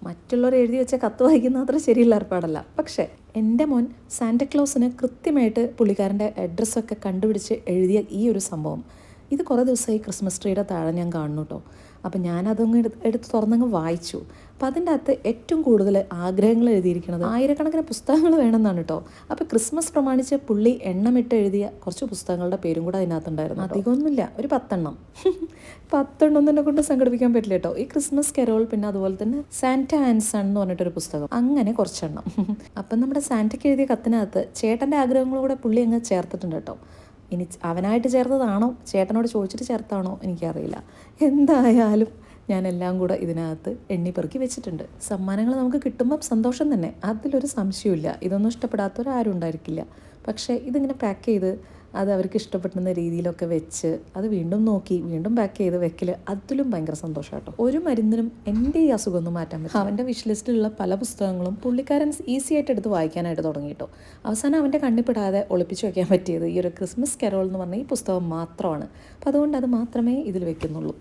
മറ്റുള്ളവർ എഴുതി വെച്ച കത്ത് വായിക്കുന്ന അത്ര ശരിയുള്ള ഏർപ്പാടല്ല. പക്ഷേ എൻ്റെ മോൻ സാന്റക്ലോസിന് കൃത്യമായിട്ട് പുള്ളിക്കാരൻ്റെ അഡ്രസ്സൊക്കെ കണ്ടുപിടിച്ച് എഴുതിയ ഈ ഒരു സംഭവം ഇത് കുറേ ദിവസമായി ക്രിസ്മസ് ട്രീയുടെ താഴെ ഞാൻ കാണുന്നു കേട്ടോ. അപ്പം ഞാനതൊന്ന് എടുത്ത് തുറന്നങ്ങ് വായിച്ചു. അപ്പം അതിൻ്റെ അകത്ത് ഏറ്റവും കൂടുതൽ ആഗ്രഹങ്ങൾ എഴുതിയിരിക്കുന്നത് ആയിരക്കണക്കിന് പുസ്തകങ്ങൾ വേണമെന്നാണ് കേട്ടോ. അപ്പോൾ ക്രിസ്മസ് പ്രമാണിച്ച് പുള്ളി എണ്ണമിട്ട് എഴുതിയ കുറച്ച് പുസ്തകങ്ങളുടെ പേരും കൂടെ അതിനകത്തുണ്ടായിരുന്നു. അധികമൊന്നുമില്ല, ഒരു 10 എണ്ണം. 10 എണ്ണം തന്നെ കൊണ്ട് സംഘടിപ്പിക്കാൻ പറ്റില്ല കേട്ടോ. ഈ ക്രിസ്മസ് കരോൾ, പിന്നെ അതുപോലെ തന്നെ സാന്റ ആൻഡ് സൺ എന്ന് പറഞ്ഞിട്ടൊരു പുസ്തകം, അങ്ങനെ കുറച്ചെണ്ണം. അപ്പം നമ്മുടെ സാന്റയ്ക്ക് എഴുതിയ കത്തിനകത്ത് ചേട്ടൻ്റെ ആഗ്രഹങ്ങളും കൂടെ പുള്ളി അങ്ങ് ചേർത്തിട്ടുണ്ട് കേട്ടോ. ഇനി അവനായിട്ട് ചേർത്തതാണോ ചേട്ടനോട് ചോദിച്ചിട്ട് ചേർത്താണോ എനിക്കറിയില്ല. എന്തായാലും ഞാനെല്ലാം കൂടെ ഇതിനകത്ത് എണ്ണിപ്പെറുക്കി വെച്ചിട്ടുണ്ട്. സമ്മാനങ്ങൾ നമുക്ക് കിട്ടുമ്പം സന്തോഷം തന്നെ, അതിലൊരു സംശയമില്ല. ഇതൊന്നും ഇഷ്ടപ്പെടാത്തവരാരും ഉണ്ടായിരിക്കില്ല. പക്ഷേ ഇതിങ്ങനെ പാക്ക് ചെയ്ത് അത് അവർക്ക് ഇഷ്ടപ്പെടുന്ന രീതിയിലൊക്കെ വെച്ച് അത് വീണ്ടും നോക്കി വീണ്ടും പാക്ക് ചെയ്ത് വെക്കൽ, അതിലും ഭയങ്കര സന്തോഷം കേട്ടോ. ഒരു മരുന്നിനും എൻ്റെ ഈ അസുഖമൊന്നും മാറ്റാൻ പറ്റും. അവൻ്റെ വിഷ് ലിസ്റ്റിലുള്ള പല പുസ്തകങ്ങളും പുള്ളിക്കാരൻ ഈസി ആയിട്ട് എടുത്ത് വായിക്കാനായിട്ട് തുടങ്ങി കേട്ടോ. അവസാനം അവൻ്റെ കണ്ണിപ്പെടാതെ ഒളിപ്പിച്ച് വെക്കാൻ പറ്റിയത് ഈ ഒരു ക്രിസ്മസ് കരോൾ എന്ന് പറഞ്ഞ ഈ പുസ്തകം മാത്രമാണ്. അപ്പോൾ അതുകൊണ്ട് അത് മാത്രമേ ഇതിൽ വെക്കുന്നുള്ളൂ.